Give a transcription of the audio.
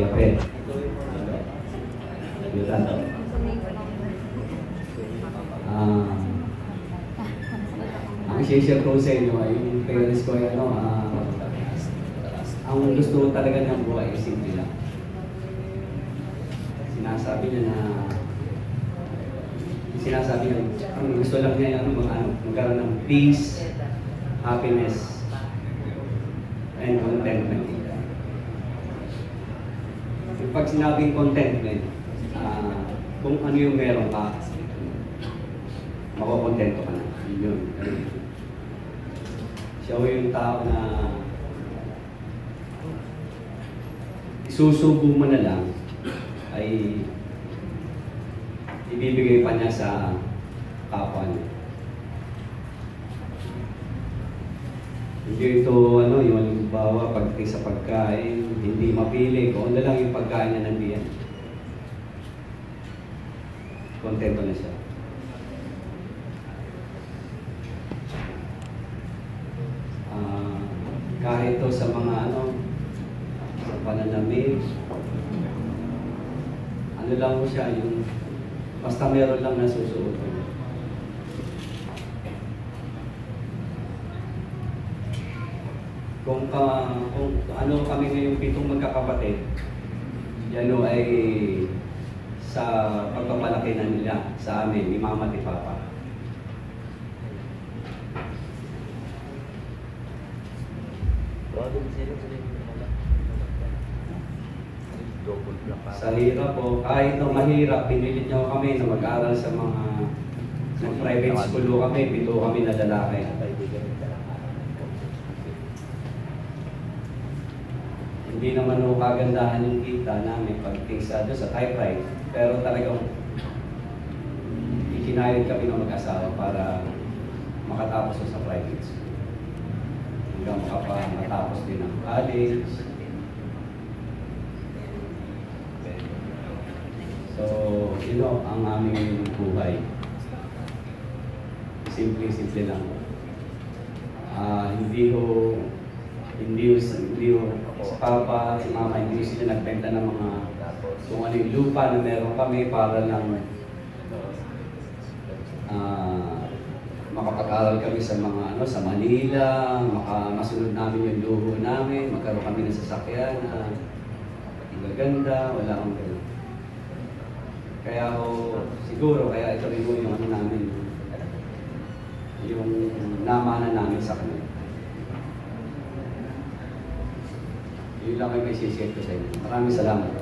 Yapet. Yutan. Ang share ko sa inyo, yung parents ko, ang gusto talaga ng buhay ay simple lang. Sinasabi niya, ang gusto lang niya magkaroon ng peace, happiness, and contentment. Pag sinabing contentment, kung ano yung meron ka, makukontento ka na. Yun. Siya yung tao na isusubo mo na lang ay ibibigay pa niya sa kapwa niya. Hindi ito, yung halimbawa, pagdating sa pagkain, hindi mapili kung ano lang yung pagkain niya nandiyan. Kontento na siya. Kahit ito sa mga sa pananamit, lang mo siya, yung basta meron lang nasusuot. Kung ano kami ngayong 7 magkakapatid, yan ay sa pagpapalaki na nila sa amin, ni Mama at ni Papa. Sa hirap po, kahit nung mahirap, pinilit niyo kami na mag-aral sa mga private school kami, 7 kami na lalaki. Hindi naman o kagandahan yung kita namin pagtingsa doon sa typewriter, pero talagang ikinayod kami ng mag-asawa para makatapos sa private school. Hanggang matapos din ang college. So, ang aming buhay. Simple lang. Hindi ho si Papa, si Mama, hindi sila nagbenta ng mga kung ano yung lupa na meron kami para lang makapag-aral kami sa mga sa Manila, masunod namin yung luho namin, magkaroon kami ng sasakyan na magaganda, wala akong gano'n. Kaya siguro, kaya ito rin yung namin, yung namana namin sa kanila. Yun lang ay may sisiyet ko sa inyo. Maraming salamat.